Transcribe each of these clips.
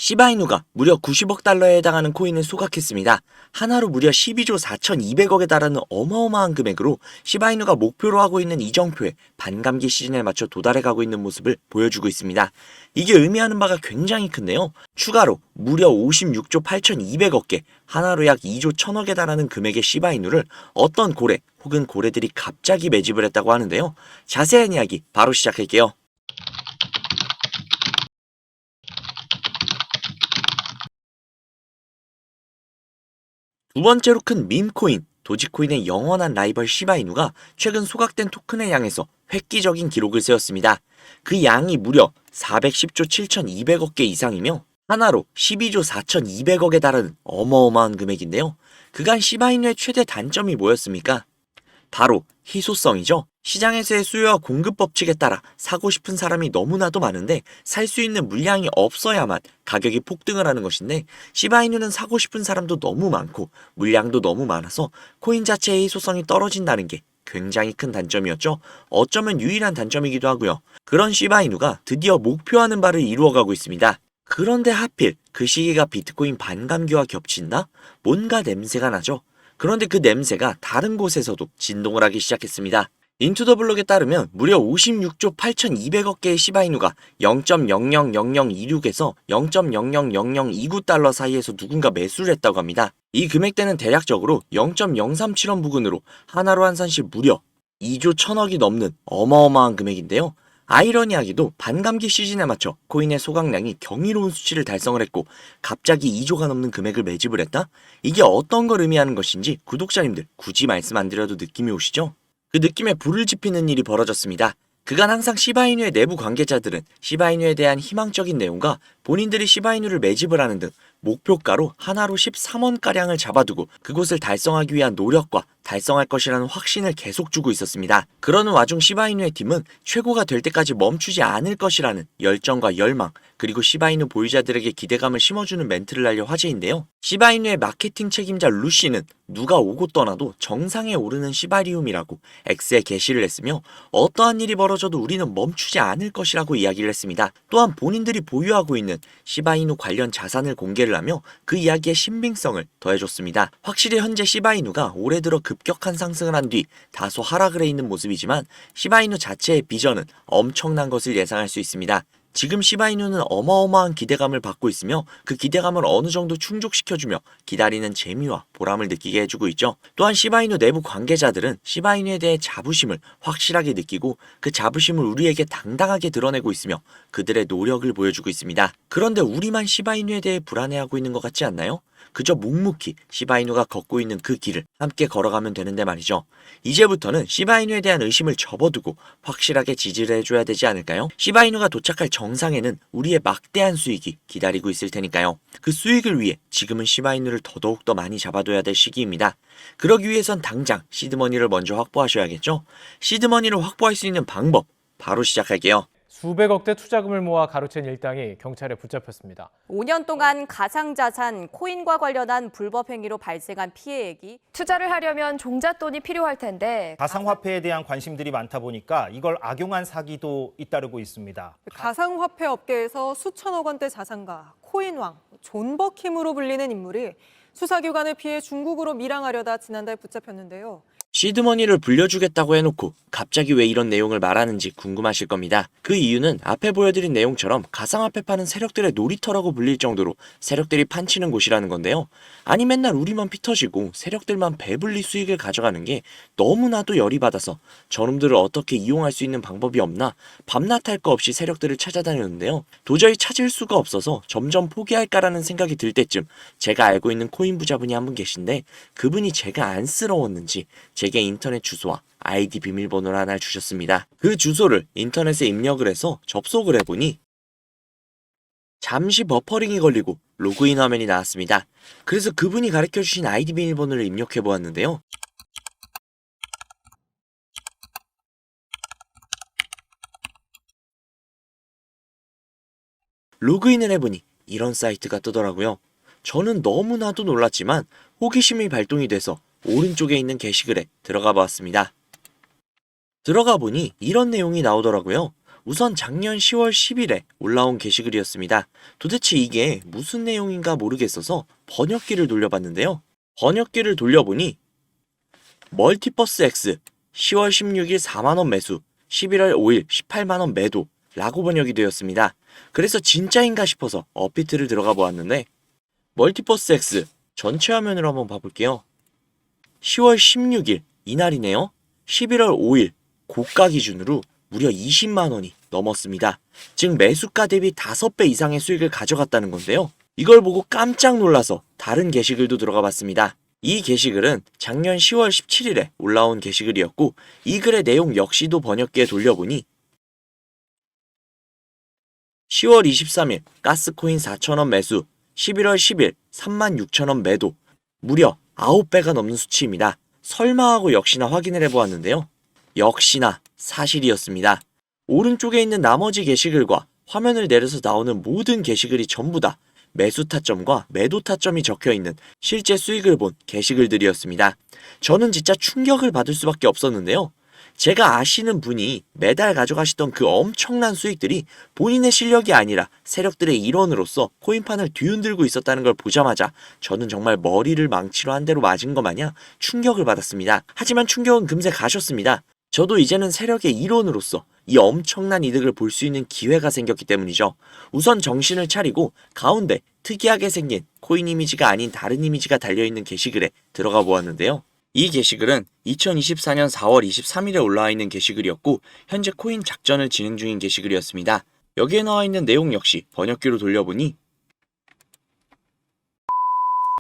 시바이누가 무려 90억 달러에 해당하는 코인을 소각했습니다. 하나로 무려 12조 4,200억에 달하는 어마어마한 금액으로 시바이누가 목표로 하고 있는 이정표에 반감기 시즌에 맞춰 도달해가고 있는 모습을 보여주고 있습니다. 이게 의미하는 바가 굉장히 큰데요. 추가로 무려 56조 8,200억 개, 하나로 약 2조 1,000억에 달하는 금액의 시바이누를 어떤 고래 혹은 고래들이 갑자기 매집을 했다고 하는데요. 자세한 이야기 바로 시작할게요. 두 번째로 큰 밈코인, 도지코인의 영원한 라이벌 시바이누가 최근 소각된 토큰을 향해서 획기적인 기록을 세웠습니다. 그 양이 무려 410조 7,200억 개 이상이며 하나로 12조 4,200억에 달하는 어마어마한 금액인데요. 그간 시바이누의 최대 단점이 뭐였습니까? 바로 희소성이죠. 시장에서의 수요와 공급 법칙에 따라 사고 싶은 사람이 너무나도 많은데 살 수 있는 물량이 없어야만 가격이 폭등을 하는 것인데, 시바이누는 사고 싶은 사람도 너무 많고 물량도 너무 많아서 코인 자체의 희소성이 떨어진다는 게 굉장히 큰 단점이었죠. 어쩌면 유일한 단점이기도 하고요. 그런 시바이누가 드디어 목표하는 바를 이루어가고 있습니다. 그런데 하필 그 시기가 비트코인 반감기와 겹친다? 뭔가 냄새가 나죠. 그런데 그 냄새가 다른 곳에서도 진동을 하기 시작했습니다. 인투더블록에 따르면 무려 56조 8,200억 개의 시바이누가 0.000026에서 0.000029달러 사이에서 누군가 매수를 했다고 합니다. 이 금액대는 대략적으로 0.037원 부근으로 하나로 환산 시 무려 2조 1,000억이 넘는 어마어마한 금액인데요. 아이러니하게도 반감기 시즌에 맞춰 코인의 소각량이 경이로운 수치를 달성을 했고 갑자기 2조가 넘는 금액을 매집을 했다? 이게 어떤 걸 의미하는 것인지 구독자님들 굳이 말씀 안 드려도 느낌이 오시죠? 그 느낌에 불을 지피는 일이 벌어졌습니다. 그간 항상 시바이누의 내부 관계자들은 시바이누에 대한 희망적인 내용과 본인들이 시바이누를 매집을 하는 등 목표가로 하나로 13원가량을 잡아두고 그곳을 달성하기 위한 노력과 달성할 것이라는 확신을 계속 주고 있었습니다. 그러는 와중 시바이누의 팀은 최고가 될 때까지 멈추지 않을 것이라는 열정과 열망, 그리고 시바이누 보유자들에게 기대감을 심어주는 멘트를 날려 화제인데요. 시바이누의 마케팅 책임자 루시는 누가 오고 떠나도 정상에 오르는 시바리움이라고 X에 게시를 했으며 어떠한 일이 벌어져도 우리는 멈추지 않을 것이라고 이야기를 했습니다. 또한 본인들이 보유하고 있는 시바이누 관련 자산을 공개를 하며 그 이야기의 신빙성을 더해줬습니다. 확실히 현재 시바이누가 올해 들어 급격한 상승을 한 뒤 다소 하락을 해 있는 모습이지만 시바이누 자체의 비전은 엄청난 것을 예상할 수 있습니다. 지금 시바이누는 어마어마한 기대감을 받고 있으며 그 기대감을 어느 정도 충족시켜주며 기다리는 재미와 보람을 느끼게 해주고 있죠. 또한 시바이누 내부 관계자들은 시바이누에 대해 자부심을 확실하게 느끼고 그 자부심을 우리에게 당당하게 드러내고 있으며 그들의 노력을 보여주고 있습니다. 그런데 우리만 시바이누에 대해 불안해하고 있는 것 같지 않나요? 그저 묵묵히 시바이누가 걷고 있는 그 길을 함께 걸어가면 되는데 말이죠. 이제부터는 시바이누에 대한 의심을 접어두고 확실하게 지지를 해줘야 되지 않을까요? 시바이누가 도착할 정상에는 우리의 막대한 수익이 기다리고 있을 테니까요. 그 수익을 위해 지금은 시바이누를 더더욱 많이 잡아둬야 될 시기입니다. 그러기 위해선 당장 시드머니를 먼저 확보하셔야겠죠? 시드머니를 확보할 수 있는 방법 바로 시작할게요. 수백억대 투자금을 모아 가로챈 일당이 경찰에 붙잡혔습니다. 5년 동안 가상자산, 코인과 관련한 불법 행위로 발생한 피해액이 투자를 하려면 종잣돈이 필요할 텐데 가상화폐에 대한 관심들이 많다 보니까 이걸 악용한 사기도 잇따르고 있습니다. 가상화폐 업계에서 수천억 원대 자산가, 코인왕, 존버킴으로 불리는 인물이 수사기관을 피해 중국으로 밀항하려다 지난달 붙잡혔는데요. 시드머니를 불려주겠다고 해놓고 갑자기 왜 이런 내용을 말하는지 궁금하실 겁니다. 그 이유는 앞에 보여드린 내용처럼 가상화폐 파는 세력들의 놀이터라고 불릴 정도로 세력들이 판치는 곳이라는 건데요. 아니 맨날 우리만 피 터지고 세력들만 배불리 수익을 가져가는 게 너무나도 열이 받아서 저놈들을 어떻게 이용할 수 있는 방법이 없나 밤낮 할 거 없이 세력들을 찾아다녔는데요. 도저히 찾을 수가 없어서 점점 포기할까라는 생각이 들 때쯤 제가 알고 있는 코인 부자분이 한 분 계신데 그분이 제가 안쓰러웠는지 제게 인터넷 주소와 아이디 비밀번호를 하나 주셨습니다. 그 주소를 인터넷에 입력을 해서 접속을 해보니 잠시 버퍼링이 걸리고 로그인 화면이 나왔습니다. 그래서 그분이 가르쳐주신 아이디 비밀번호를 입력해 보았는데요. 로그인을 해보니 이런 사이트가 뜨더라고요. 저는 너무나도 놀랐지만 호기심이 발동이 돼서 오른쪽에 있는 게시글에 들어가 보았습니다. 들어가 보니 이런 내용이 나오더라고요. 우선 작년 10월 10일에 올라온 게시글이었습니다. 도대체 이게 무슨 내용인가 모르겠어서 번역기를 돌려봤는데요. 번역기를 돌려보니 멀티버스 X 10월 16일 4만원 매수, 11월 5일 18만원 매도 라고 번역이 되었습니다. 그래서 진짜인가 싶어서 업비트를 들어가 보았는데 멀티버스 X 전체 화면으로 한번 봐볼게요. 10월 16일 이날이네요. 11월 5일 고가 기준으로 무려 20만원이 넘었습니다. 즉 매수가 대비 5배 이상의 수익을 가져갔다는 건데요. 이걸 보고 깜짝 놀라서 다른 게시글도 들어가 봤습니다. 이 게시글은 작년 10월 17일에 올라온 게시글이었고 이 글의 내용 역시도 번역기에 돌려보니 10월 23일 가스코인 4,000원 매수, 11월 10일 36,000원 매도, 무려 9배가 넘는 수치입니다. 설마 하고 역시나 확인을 해보았는데요. 역시나 사실이었습니다. 오른쪽에 있는 나머지 게시글과 화면을 내려서 나오는 모든 게시글이 전부 다 매수 타점과 매도 타점이 적혀있는 실제 수익을 본 게시글들이었습니다. 저는 진짜 충격을 받을 수밖에 없었는데요. 제가 아시는 분이 매달 가져가시던 그 엄청난 수익들이 본인의 실력이 아니라 세력들의 일원으로서 코인판을 뒤흔들고 있었다는 걸 보자마자 저는 정말 머리를 망치로 한 대로 맞은 것 마냥 충격을 받았습니다. 하지만 충격은 금세 가셨습니다. 저도 이제는 세력의 일원으로서 이 엄청난 이득을 볼 수 있는 기회가 생겼기 때문이죠. 우선 정신을 차리고 가운데 특이하게 생긴 코인 이미지가 아닌 다른 이미지가 달려있는 게시글에 들어가 보았는데요. 이 게시글은 2024년 4월 23일에 올라와 있는 게시글이었고 현재 코인 작전을 진행 중인 게시글이었습니다. 여기에 나와 있는 내용 역시 번역기로 돌려보니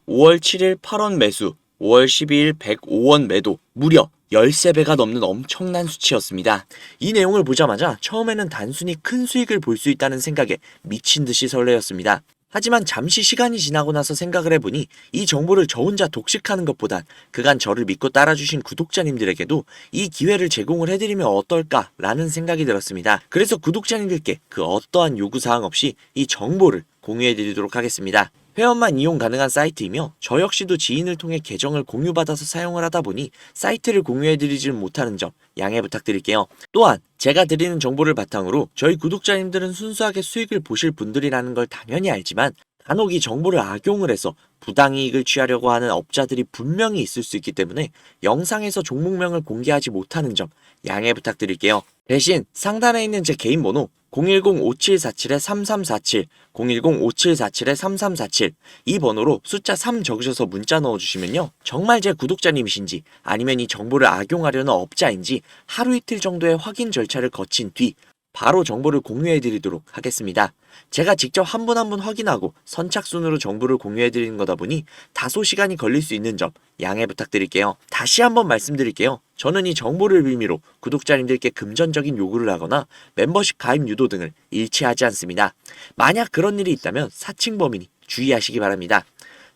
5월 7일 8원 매수, 5월 12일 105원 매도, 무려 13배가 넘는 엄청난 수치였습니다. 이 내용을 보자마자 처음에는 단순히 큰 수익을 볼 수 있다는 생각에 미친 듯이 설레었습니다. 하지만 잠시 시간이 지나고 나서 생각을 해보니 이 정보를 저 혼자 독식하는 것보단 그간 저를 믿고 따라주신 구독자님들에게도 이 기회를 제공을 해드리면 어떨까라는 생각이 들었습니다. 그래서 구독자님들께 그 어떠한 요구사항 없이 이 정보를 공유해드리도록 하겠습니다. 회원만 이용 가능한 사이트이며 저 역시도 지인을 통해 계정을 공유받아서 사용을 하다 보니 사이트를 공유해드리지는 못하는 점 양해 부탁드릴게요. 또한 제가 드리는 정보를 바탕으로 저희 구독자님들은 순수하게 수익을 보실 분들이라는 걸 당연히 알지만 간혹 이 정보를 악용을 해서 부당이익을 취하려고 하는 업자들이 분명히 있을 수 있기 때문에 영상에서 종목명을 공개하지 못하는 점 양해 부탁드릴게요. 대신 상단에 있는 제 개인 번호 010-5747-3347, 010-5747-3347 이 번호로 숫자 3 적으셔서 문자 넣어주시면요. 정말 제 구독자님이신지 아니면 이 정보를 악용하려는 업자인지 하루 이틀 정도의 확인 절차를 거친 뒤 바로 정보를 공유해드리도록 하겠습니다. 제가 직접 한 분 한 분 확인하고 선착순으로 정보를 공유해드리는 거다 보니 다소 시간이 걸릴 수 있는 점 양해 부탁드릴게요. 다시 한번 말씀드릴게요. 저는 이 정보를 빌미로 구독자님들께 금전적인 요구를 하거나 멤버십 가입 유도 등을 일치하지 않습니다. 만약 그런 일이 있다면 사칭 범인이 주의하시기 바랍니다.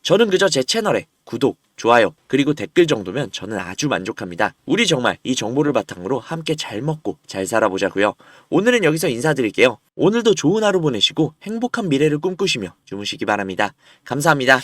저는 그저 제 채널에 구독, 좋아요, 그리고 댓글 정도면 저는 아주 만족합니다. 우리 정말 이 정보를 바탕으로 함께 잘 먹고 잘 살아보자고요. 오늘은 여기서 인사드릴게요. 오늘도 좋은 하루 보내시고 행복한 미래를 꿈꾸시며 주무시기 바랍니다. 감사합니다.